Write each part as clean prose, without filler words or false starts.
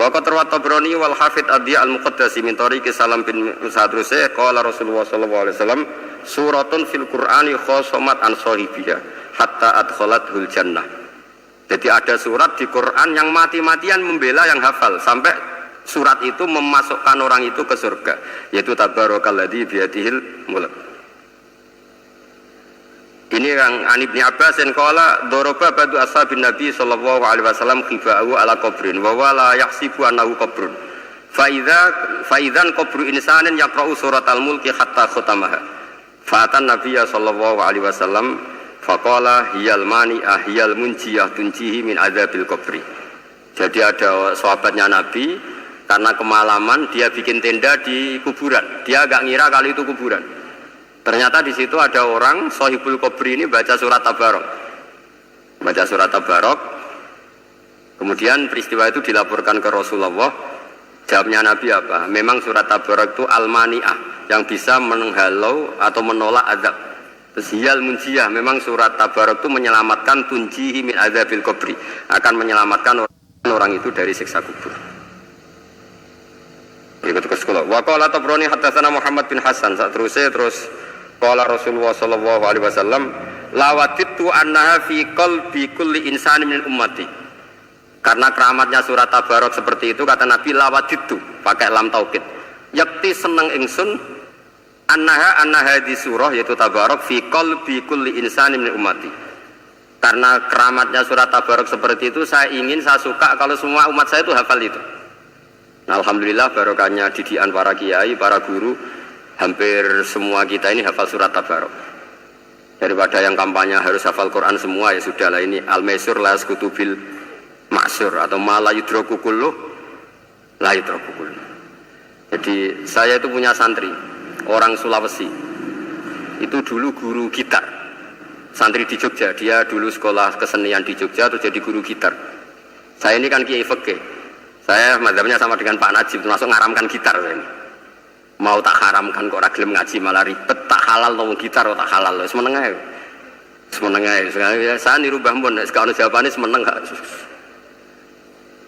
Wa qad rawat Tabrani wal Hafidz Adhi al-Muqaddasi min tariqi Salam bin Sadruse qala Rasulullah sallallahu alaihi wasallam suratun fil Qur'ani khosomat an sahibiha hatta adkhalathul jannah. Jadi ada surat di Quran yang mati-matian membela yang hafal sampai surat itu memasukkan orang itu ke surga, yaitu tabarakalladzi biyadihil mulk. Ini yang An Ibnu Abbas yang qala daraba badu ashabin Nabi sallallahu alaihi wasallam khifa'u ala qabrin wa wala yahsibu annahu qabrun. Fa idzan qabru insanin yaqra'u suratal mulki hatta khatamaha. Fatan Nabi sallallahu alaihi wasallam faqala hiyal mani'ah hiyal munjiyah tunjihi min adzabil qabri. Jadi ada sahabatnya Nabi karena kemalaman dia bikin tenda di kuburan. Dia agak ngira kali itu kuburan. Ternyata di situ ada orang Sohibul Qabri ini baca surat Tabarok. Baca surat Tabarok. Kemudian peristiwa itu dilaporkan ke Rasulullah. Jawabnya Nabi apa? Memang surat Tabarok itu al-mani'ah yang bisa menghalau atau menolak azab. Terus hiyal munjiyah, memang surat Tabarok itu menyelamatkan tunjihi min adzabil qabri, akan menyelamatkan orang itu dari siksa kubur. Ikut ke sekolah. Wa qala Tabrani hadatsana Muhammad bin Hasan. Terus qala Rasulullah sallallahu alaihi wasallam lawatitu annaha fi qalbi kulli insani min ummati. Karena keramatnya surat Tabarok seperti itu kata Nabi lawatitu pakai lam taukid. Yakti seneng ingsun annaha di surah yaitu Tabarok fi qalbi kulli insani min ummati. Karena keramatnya surat Tabarok seperti itu saya suka kalau semua umat saya itu hafal itu. Nah, alhamdulillah barokahnya didikan para kiai, para guru, hampir semua kita ini hafal surat Tabarok. Daripada yang kampanye harus hafal Quran semua, ya sudahlah, ini al-maisur la yasqutubil ma'sur atau ma la yudraku kullu la yudraku kullu. Jadi saya itu punya santri orang Sulawesi. Itu dulu guru gitar. Santri di Jogja, dia dulu sekolah kesenian di Jogja terus jadi guru gitar. Saya ini kan kiai fikih. Saya mazhabnya sama dengan Pak Najib, termasuk ngaramkan gitar saya ini. Mau tak haramkan kok ragilem ngaji malah ribet, tak halal ngomong gitar kok tak halal. Semeneng ae. Saya niru Mbah Mun, nek ono jawabane semeneng gak.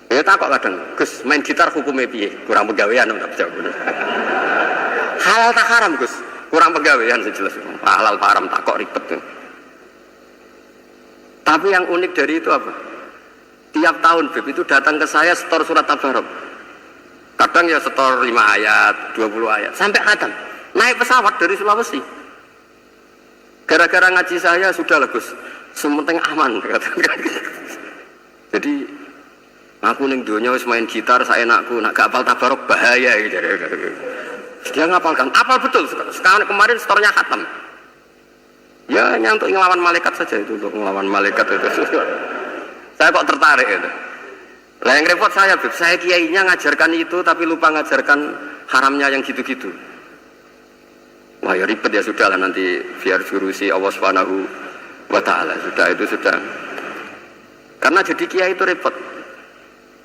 Ya takok kadang, Gus, main gitar hukumnya piye? Kurang pegawean tak jawab. Halal tak haram, Gus? Kurang pegawean sejelas. Halal tak haram takok ribet. Tapi yang unik dari itu apa? Tiap tahun Beb itu datang ke saya setor surat Tabarok. Kadang ya setor 5 ayat, 20 ayat, sampai khatam. Naik pesawat dari Sulawesi. Gara-gara ngaji saya sudah Gus, sementing aman. Jadi aku ning donya wis main gitar saya enakku, nak gak hafal Tabarok bahaya gitu. Dia ngapalkan, apal betul. Sekarang kemarin setornya khatam. Ya hanya untuk ngelawan malaikat saja itu, untuk ngelawan malaikat itu. Saya kok tertarik itu. Lah yang repot saya, Beb, saya kiainya ngajarkan itu tapi lupa ngajarkan haramnya yang gitu-gitu. Wah ya ribet ya sudahlah, nanti biar jurusi Allah Subhanahu wa taala. Sudah itu sudah. Karena jadi kiai itu repot.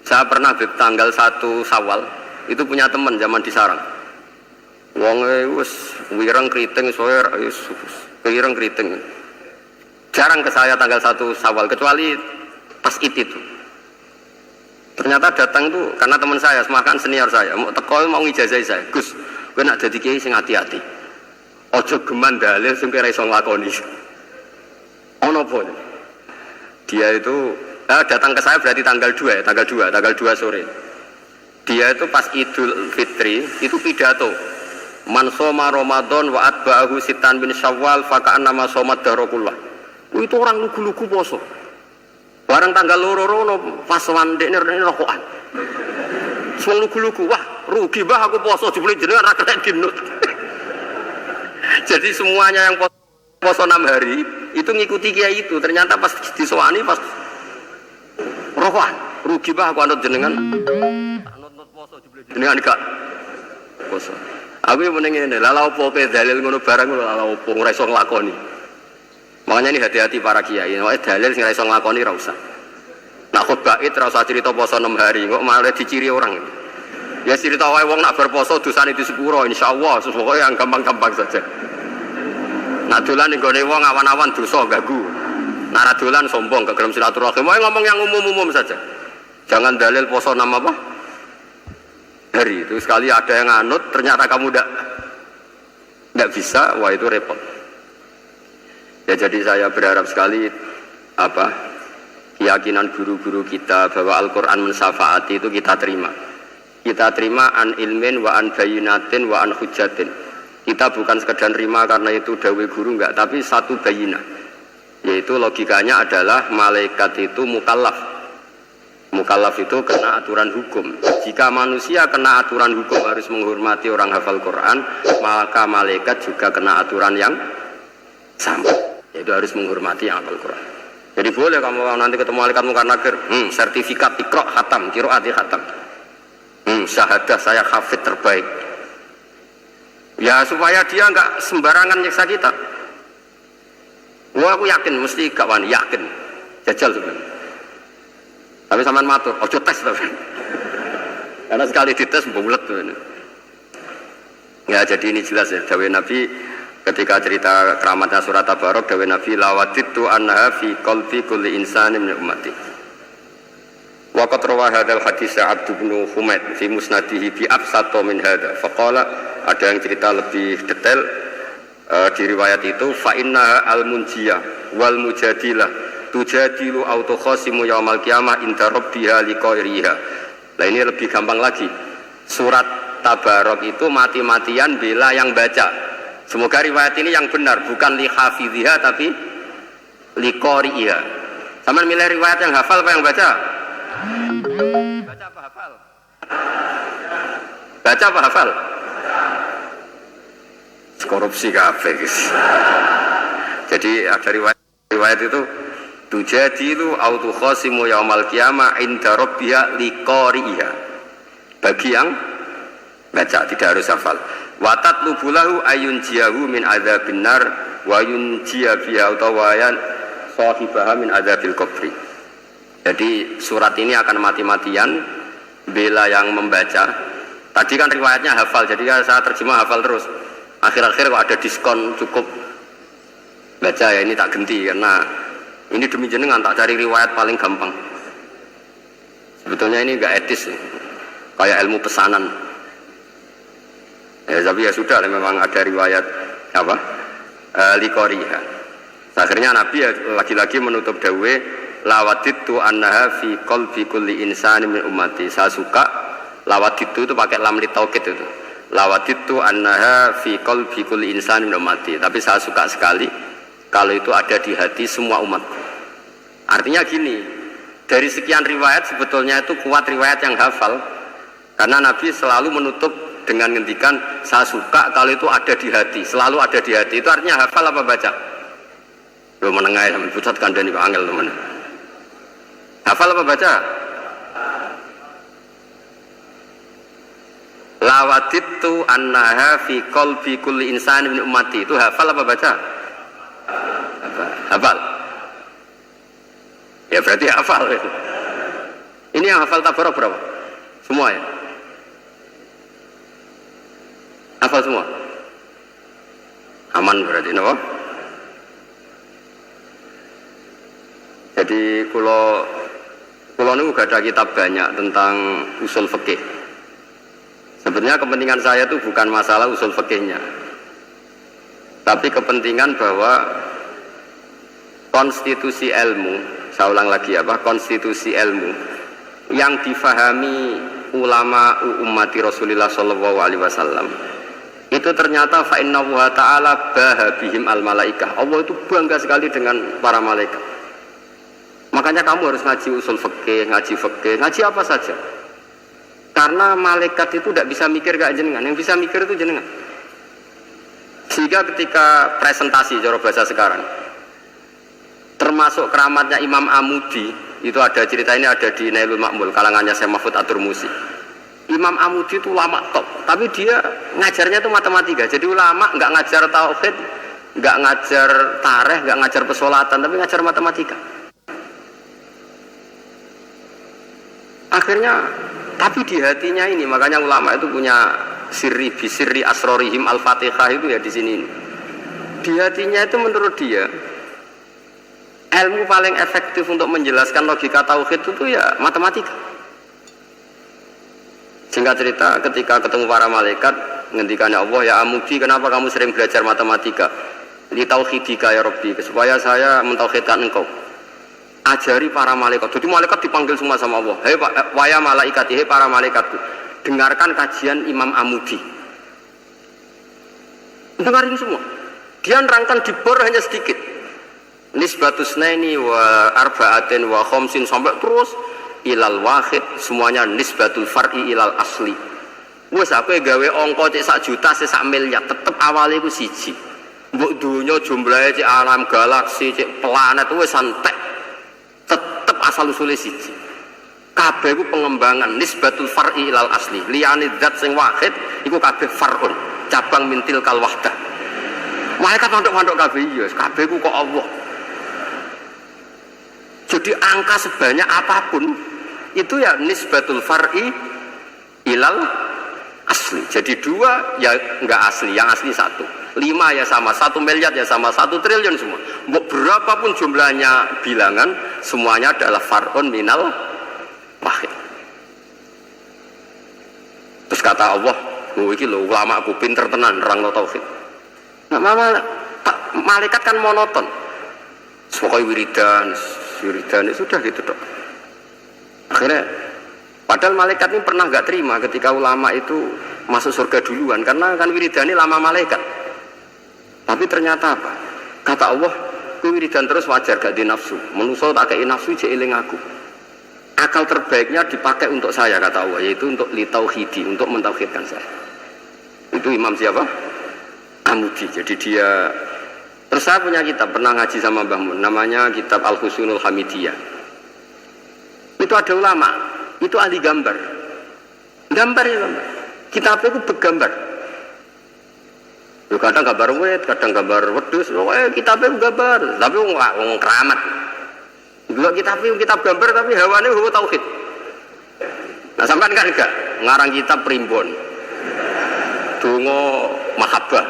Saya pernah Beb tanggal 1 Syawal itu punya teman zaman di Sarang. Wonge wis wireng kriting soe wis wireng kriting. Jarang ke saya tanggal 1 Syawal kecuali pas itu. Ternyata datang itu karena teman saya, semakan senior saya, mau teko mau ngijazah saya. Gus, kowe nak dadi kiai sing hati-hati. Aja geman dalil sing kira iso nglakoni. Ono apa? Dia itu datang ke saya berarti tanggal 2 ya, tanggal 2 sore. Dia itu pas Idul Fitri itu pidato. Man shoma Ramadan wa atba'ahu sitan bin Syawal fa ka'annama shomat dahrakullah. Itu orang lugu-lugu poso. Barang tanggal loro-loro pas wandekne rokokan. Wong lugu-lugu, wah rugi bah aku poso jebule jenengan ra kena dinut. Jadi semuanya yang poso 6 hari itu ngikuti kiai itu. Ternyata pas disowani pas rokokan, rugi bah aku anut jenengan. Anut poso jebule jenengan gak poso. Aku yo meneng ngene, lha opo pe dalil ngono barang ngono lha opo ora iso nglakoni. Makanya ini hati-hati para kiai, dalil sing ora iso nglakoni ora usah. Nak khotbah id ora usah cerita poso 6 hari, kok malah diciri orang. Ya cerita wae wong nak berposo dosane di sepuro insyaallah, pokoke yang gampang-gampang saja. Nak dolan ning gone wong awan-awan dosa ganggu. Nak ra dolan sombong gak gelem silaturahim, wae ngomong yang umum-umum saja. Jangan dalil poso 6 apa? hari itu. Sekali ada yang nganut ternyata kamu tidak bisa, wah itu repot. Ya jadi saya berharap sekali keyakinan guru-guru kita bahwa Al-Quran mensyafaati itu kita terima. Kita terima an ilmin wa an bayinatin wa an hujatin. Kita bukan sekedar terima karena itu dawai guru, enggak, tapi satu bayinah, yaitu logikanya adalah malaikat itu mukallaf. Mukallaf itu kena aturan hukum. Jika manusia kena aturan hukum harus menghormati orang hafal Quran, maka malaikat juga kena aturan yang sama, yaitu harus menghormati yang hafal Quran. Jadi boleh kamu nanti ketemu malaikat mungkar nakir, sertifikat Iqra khatam, qiraati khatam, syahadah saya hafid terbaik. Ya supaya dia enggak sembarangan nyiksa kita. Wah aku yakin mesti gak wani, yakin jajal sebenarnya. Tapi sampean matur, ojo tes tapi. Karena sekali dites bulet tuh. Ya jadi ini jelas ya, dawuh Nabi ketika cerita keramatnya surat Tabarok, dawuh Nabi lawatitu anha fi qalbi kulli insanin min ummati. Wa qad rawa hadzal hadits Abd bin Humaid fi musnadihi bi absata min hadza. Faqala, ada yang cerita lebih detail di riwayat itu, fa innaha al-munjiyah wal mujadilah tujadilu autokhosimu yaumal qiyamah inda rabbiha liqairiha. Nah ini lebih gampang lagi. Surat Tabarok itu mati-matian bela yang baca. Semoga riwayat ini yang benar, bukan li hafidhiha tapi liqairiha. Sama milih riwayat yang hafal apa yang baca? Baca apa hafal? Baca apa hafal? Korupsi kafe guys. Jadi ada riwayat itu tujadilu autu khosimu yaumal qiyamah inda rabbiha liqari'iha. Bagi yang baca, tidak harus hafal. Watat lubulahu ayun jiyahu min adzabin nar wa yunjiya biha utawayan sahibaha min adzabil qabri. Jadi surat ini akan mati-matian bela yang membaca. Tadi kan riwayatnya hafal, jadi saya terjemah hafal terus. Akhir-akhir kok ada diskon cukup baca ya, ini tak ganti karena ini demi jenengan tak cari riwayat paling gampang. Sebetulnya ini enggak etis, kayak ilmu pesanan. Ya tapi ya sudah, memang ada riwayat liqariha. Akhirnya Nabi ya lagi-lagi menutup dawuh lawatitu annaha fi qalbi kulli insani min ummati. Saya suka lawatitu itu pakai lam li taukid itu. Lawatitu annaha fi qalbi kulli insani min ummati. Tapi saya suka sekali kalau itu ada di hati semua umatku. Artinya gini, dari sekian riwayat sebetulnya itu kuat riwayat yang hafal, karena Nabi selalu menutup dengan ngendikan saya suka kalau itu ada di hati, selalu ada di hati. Itu artinya hafal apa baca? Lo menengah sampai pucat kandani Pak Angel teman. Hafal apa baca? Lawatitu annaha fi qalbi kulli insani min ummati. Itu hafal apa baca? Hafal. Ya berarti hafal. Ini yang hafal Tabarok berapa? Semua ya? Hafal semua? Aman berarti, no? Jadi kalau ini gak ada kitab banyak tentang usul fikih. Sebenarnya kepentingan saya itu bukan masalah usul fikihnya, tapi kepentingan bahwa konstitusi ilmu, saya ulang lagi konstitusi ilmu yang difahami ulama ummati Rasulullah sallallahu alaihi wasallam itu ternyata fa inna wa ta'ala bahabihim al malaikah. Allah itu bangga sekali dengan para malaikat. Makanya kamu harus ngaji usul fikih, ngaji apa saja. Karena malaikat itu tidak bisa mikir gak jenengan, yang bisa mikir itu jenengan. Sehingga ketika presentasi cara bahasa sekarang, termasuk keramatnya Imam Amudi, itu ada cerita ini ada di Nailul Ma'mul kalangannya Syekh Mahfud At-Turmusi. Imam Amudi itu ulama top, tapi dia ngajarnya itu matematika. Jadi ulama nggak ngajar tauhid, nggak ngajar tarikh, nggak ngajar pesolatan, tapi ngajar matematika. Akhirnya, tapi di hatinya ini, makanya ulama itu punya sirri bisirri asrorihim al-fatihah itu ya di sini. Di hatinya itu menurut dia ilmu paling efektif untuk menjelaskan logika tauhid itu ya matematika. Singkat cerita, ketika ketemu para malaikat, ngendikannya Allah, ya Amudi, kenapa kamu sering belajar matematika? Li tauhidika ya Rabbi, supaya saya mentauhidkan engkau. Ajari para malaikat. Jadi malaikat dipanggil semua sama Allah. Hei waya malaikat, hei para malaikatku, dengarkan kajian Imam Amudi. Dengarin semua. Dia nerangkan di bor hanya sedikit. Nisbatus naini wa arba'atin wa khamsin sampai terus ilal wahid, semuanya nisbatul far'i ilal asli. Wes aku gawe angka cek 1 juta cek 1 miliar tetep awalnya iku siji. Mbok dunya jumlahe cek alam galaksi cek planet wes santek. Tetep asal usule siji. Kabeh iku pengembangan nisbatul far'i ilal asli. Liyane zat sing wahid iku kabeh far'un, cabang mintil kal wahdah. Malaikat mandok-mandok kabeh iya, kabeh iku kok Allah. Jadi angka sebanyak apapun itu ya nisbatul far'i ilal asli. Jadi 2 ya enggak asli, yang asli 1. 5 ya sama, 1 miliar ya sama, 1 triliun semua. Berapapun jumlahnya bilangan, semuanya adalah far'un minal wahid. Terus kata Allah, iki lho ulama aku pinter tenan nerangno tauhid. Nah, malaikat kan monoton. Pokoknya wiridan sudah gitu dok. Akhirnya padahal malaikat ini pernah nggak terima ketika ulama itu masuk surga duluan karena kan wiridan ini lama malaikat. Tapi ternyata apa? Kata Allah, wiridan terus wajar gak di nafsu. Manusia tak kei nafsu jeeling aku. Akal terbaiknya dipakai untuk saya kata Allah, yaitu untuk litauhidi, untuk mentauhidkan saya. Itu imam siapa? Amudi. Jadi dia. Terus saya punya kitab, pernah ngaji sama Mbah Mun, namanya kitab Al-Husunul Hamidiyah. Itu ada ulama, itu ahli gambar. Gambar. Kitabnya itu bergambar. Kadang gambar wet, kadang gambar wedus, kitabnya gambar. Tapi orang keramat. Dulu kitab gambar tapi hawane hawa tauhid. Nah sampean kan enggak ngarang kitab primbon. Donga mahabbah.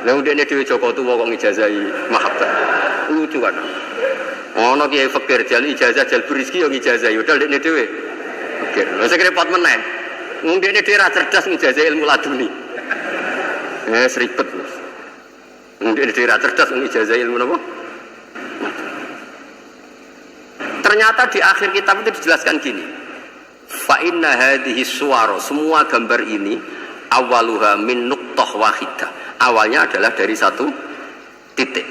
Lalu dia dewi Joko Tuwa kok ngijazahi mahabbah. Lucu kan. Ono kiai fakir jal ijazah jal berizki yo ngijazahi padahal dia dewi. Oke, lha sing repot meneh. Wong dene dhewe ra cerdas ngijazahi ilmu laduni. Seribet. Wong dene dhewe ra cerdas ngijazahi ilmu napa? Ternyata di akhir kitab itu dijelaskan gini. Fa inna hadhihi suwara, semua gambar ini awaluha min nuqtah wahidah. Awalnya adalah dari 1 titik.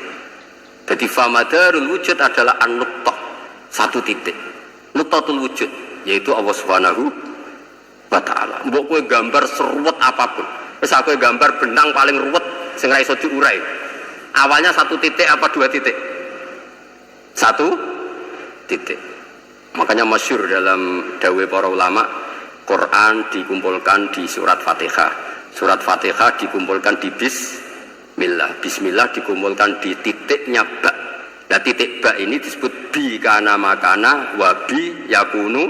Jadi famadarul wujud adalah an-nuqtah, 1 titik. Nuqtatul wujud yaitu Allah Subhanahu wa taala. Mbok kowe gambar seruwet apapun. Wis aku gambar benang paling ruwet sing ra iso diurai. Awalnya 1 titik apa 2 titik? 1 titik. Makanya masyhur dalam dawuh para ulama, Quran dikumpulkan di surat Fatihah. Surat Fatihah dikumpulkan di Bismillah. Bismillah dikumpulkan di titiknya ba. Nah titik ba ini disebut bi kana makana wa bi yakunu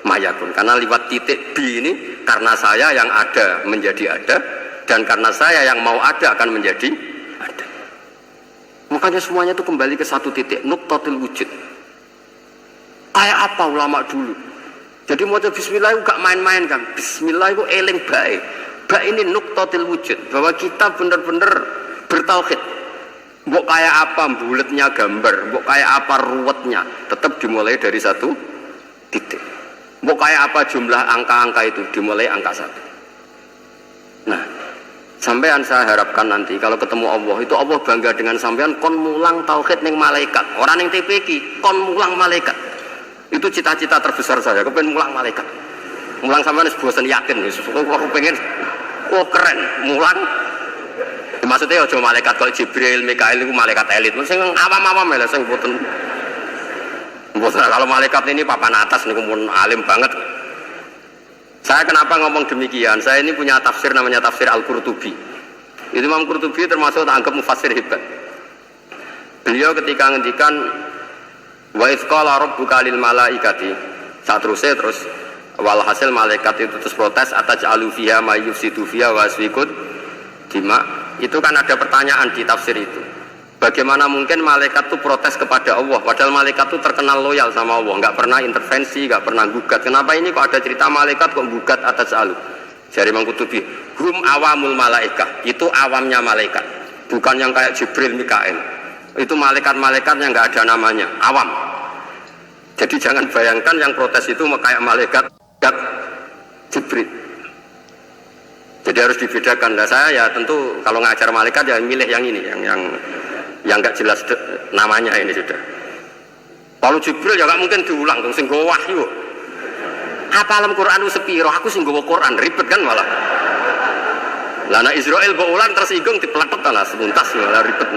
mayakun. Karena lewat titik bi ini karena saya yang ada menjadi ada dan karena saya yang mau ada akan menjadi ada. Makanya semuanya itu kembali ke 1 titik, nuqtatul wujud. Kayak apa ulama dulu? Jadi mau bismillah itu gak main-main kan. Bismillah itu eling baik. Bah ini nuqtatil wujud, bahwa kita benar-benar bertauhid. Mbok kayak apa bulatnya gambar, mbok kayak apa ruwetnya, tetap dimulai dari 1 titik. Mbok kayak apa jumlah angka-angka itu, dimulai angka 1. Nah, sampean saya harapkan nanti kalau ketemu Allah, itu Allah bangga dengan sampean kon mulang tauhid ning malaikat. Orang yang TPK kon mulang malaikat. Itu cita-cita terbesar saya, kepengen mulang malaikat. Mulang sampean wis bosen yakin wis, aku pengen keren mulang. Maksudnya aja malaikat kok Jibril, Mikail itu malaikat elit. Sing awam-awam lho sing mboten. Kalau malaikat ini papan atas niku mun alim banget. Saya kenapa ngomong demikian? Saya ini punya tafsir namanya tafsir Al-Qurtubi. Itu Imam Qurtubi termasuk tak anggap mufassir hebat. Beliau ketika ngendikan wa idz qala rabbuka lil malaikati, terus walhasil malaikat itu terus protes ataj'alu fiha may yufsidu fiha wa yasfikud dima. Itu kan ada pertanyaan di tafsir itu. Bagaimana mungkin malaikat itu protes kepada Allah, padahal malaikat itu terkenal loyal sama Allah, nggak pernah intervensi, nggak pernah gugat. Kenapa ini kok ada cerita malaikat kok gugat atas alu? Jari Imam Qurtubi, hum awamul malaikah, itu awamnya malaikat, bukan yang kayak Jibril, Mikael. Itu malaikat-malaikat yang nggak ada namanya, awam. Jadi jangan bayangkan yang protes itu kayak malaikat Jibril. Jadi harus dibedakan. Lah saya ya tentu kalau ngajar malaikat ya milih yang ini, yang nggak jelas namanya ini sudah. Kalau Jibril ya nggak mungkin diulang dong, sing nggawa wahyu. Apa alam Quran itu sepiro? Aku sing nggawa Quran ribet kan malah. Lah nek Israil mbok ulang tersinggung dipletet lah semuntas malah ribet.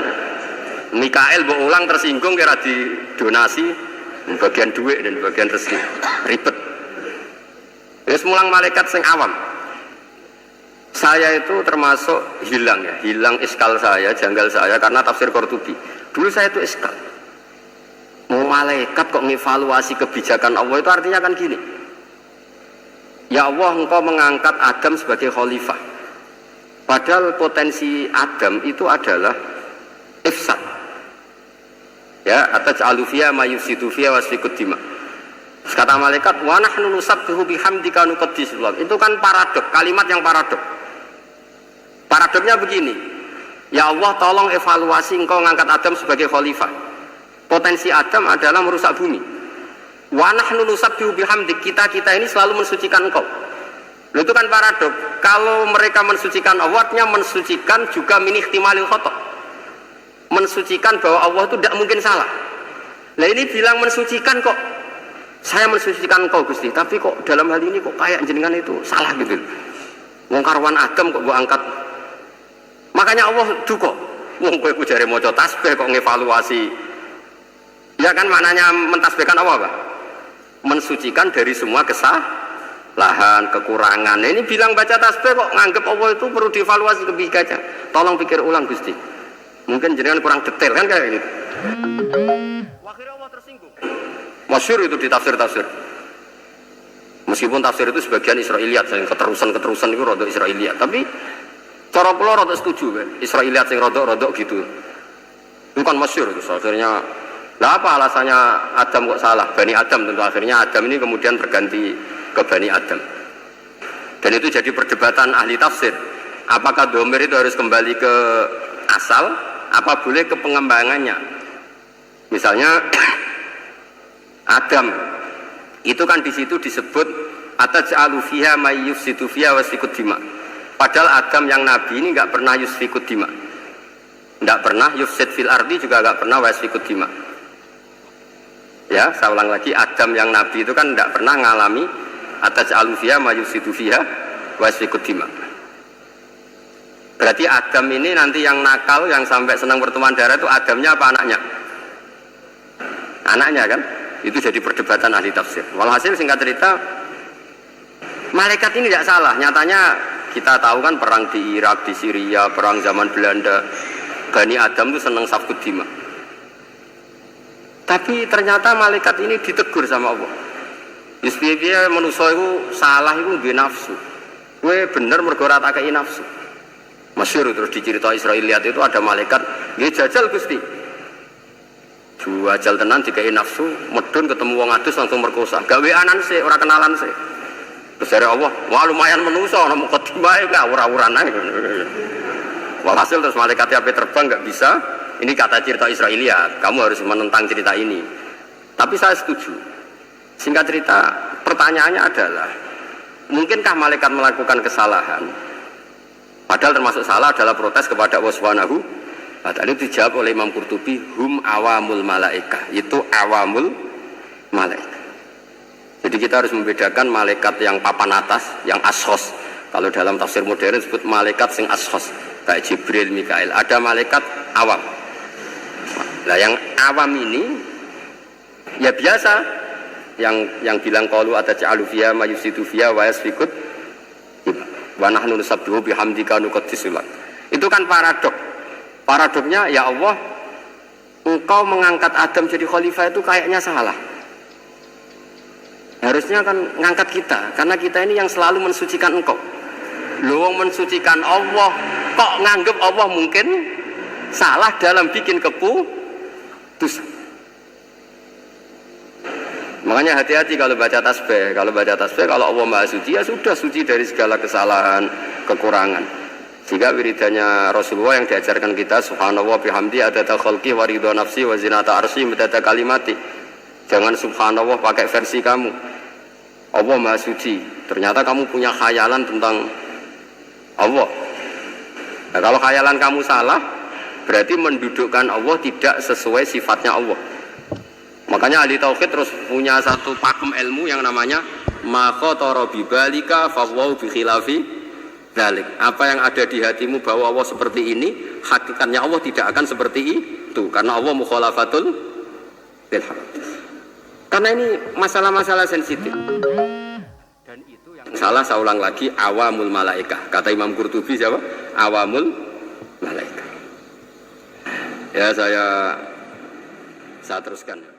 Mikael mbok ulang tersinggung kira di donasi bagian duit dan bagian rezeki ribet. Wis mulang malaikat sing awam. Saya itu termasuk hilang iskal saya, janggal saya karena tafsir Qurtubi. Dulu saya itu iskal. Mau malaikat kok ngevaluasi kebijakan Allah itu artinya kan gini. Ya Allah, engkau mengangkat Adam sebagai khalifah. Padahal potensi Adam itu adalah ifsad. Ya, ataj'alu fiha ma yufsidu fiha wasfikud dima. Kata malaikat, wa nahnu nusabbihu bihamdika nuqaddisu lak. Itu kan paradok, kalimat yang paradok. Paradoknya begini, ya Allah tolong evaluasi engkau ngangkat Adam sebagai khalifah. Potensi Adam adalah merusak bumi. Wa nahnu nusabbihu bihamdik, kita ini selalu mensucikan engkau. Loh, itu kan paradok. Kalau mereka mensucikan Allah, artinya mensucikan juga min ihtimalil khata'. Mensucikan bahwa Allah itu tidak mungkin salah. Nah ini bilang mensucikan kok, saya mensucikan engkau Gusti, tapi kok dalam hal ini kok kayak jenengan itu salah gitu. Wong karwan Adam kok mbok angkat. Makanya Allah duka. Wong kowe ku jare maca tasbih kok ngevaluasi. Ya kan maknanya mentasbihkan Allah, Pak? Mensucikan dari semua kesalahan, kekurangan. Nah, ini bilang baca tasbih kok nganggep Allah itu perlu dievaluasi kebijakannya. Tolong pikir ulang Gusti. Mungkin jenengan kurang detail kan kayak ini. Akhirnya Allah tersinggung. Masyhur itu di tafsir-tafsir. Meskipun tafsir itu sebagian Israiliyat, yang keterusan itu rodok Israiliyat, tapi cara kula rodok setuju, Israiliyat sing rodok gitu. Itu kan masyhur itu. Akhirnya, lah apa alasannya Adam kok salah? Bani Adam tentu akhirnya Adam ini kemudian berganti ke Bani Adam. Dan itu jadi perdebatan ahli tafsir. Apakah dhamir itu harus kembali ke asal? Apa boleh ke pengembangannya? Misalnya Adam itu kan di situ disebut ataj'alu fiha may yufsidu fiha wasfikud dima. Padahal Adam yang nabi ini enggak pernah yusfikud dima. Enggak pernah yufsid fil ardi, juga enggak pernah wasfikud dima. Ya, saya ulang lagi, Adam yang nabi itu kan enggak pernah ngalami ataj'alu fiha may yufsidu fiha wasfikud dima. Berarti Adam ini nanti yang nakal, yang sampai senang berteman darah itu Adamnya apa anaknya? Anaknya kan? Itu jadi perdebatan ahli tafsir. Walhasil singkat cerita, malaikat ini tidak salah. Nyatanya kita tahu kan perang di Irak, di Syria, perang zaman Belanda, Bani Adam itu senang safkud dima. Tapi ternyata malaikat ini ditegur sama Allah. Yusbiya manusia itu salah itu nggih nafsu. Kowe bener mergo ora tak kei nafsu. Masyhur terus dicerita Israiliyat itu ada malaikat, nggih jajal Gusti. Juajal tenan dikai nafsu, medun ketemu wong adus langsung merkosa. Gaweanan sih, ora kenalan sih. Terus dari Allah, wah lumayan menusa, ana mukadimah ya ora-uran ae. Walhasil terus malaikat ape terbang nggak bisa. Ini kata cerita Israiliyat, kamu harus menentang cerita ini. Tapi saya setuju. Singkat cerita, pertanyaannya adalah, mungkinkah malaikat melakukan kesalahan? Padahal termasuk salah adalah protes kepada Allah Subhanahu. Nah, tadi dijawab oleh Imam Qurtubi, hum awamul malaikah, itu awamul malaikat. Jadi kita harus membedakan malaikat yang papan atas, yang ashos. Kalau dalam tafsir modern disebut malaikat sing ashos, kayak Jibril, Mikael. Ada malaikat awam. Nah, yang awam ini ya biasa, yang bilang qalu ataj'alu fiha ma yufsidu fiha wa yasfikud wa nahnu nusabbihu bihamdika nuqaddisu lak. Itu kan paradok. Paradoknya, ya Allah, engkau mengangkat Adam jadi khalifah itu kayaknya salah. Harusnya kan ngangkat kita, karena kita ini yang selalu mensucikan engkau. Lu mensucikan Allah, kok nganggep Allah mungkin salah dalam bikin keputusan. Makanya hati-hati kalau baca tasbih. Kalau baca tasbih, kalau Allah Maha Suci, ya sudah suci dari segala kesalahan, kekurangan. Sehingga wiridanya Rasulullah yang diajarkan kita, subhanallah bihamdi adada khalqi wa ridha nafsi wa zinata arsy midada kalimati. Jangan subhanallah pakai versi kamu. Allah Maha Suci. Ternyata kamu punya khayalan tentang Allah. Nah, kalau khayalan kamu salah, berarti mendudukkan Allah tidak sesuai sifatnya Allah. Makanya ahli tauhid terus punya satu pakem ilmu yang namanya ma khatara bi balika fa wa bi khilafi dzalik. Apa yang ada di hatimu bahwa Allah seperti ini, hakikatnya Allah tidak akan seperti itu karena Allah mukhalafatul bil hadis. Karena ini masalah-masalah sensitif. Dan itu yang salah, saya ulang lagi, awamul malaikah. Kata Imam Qurtubi siapa? Awamul malaikah. Ya saya teruskan.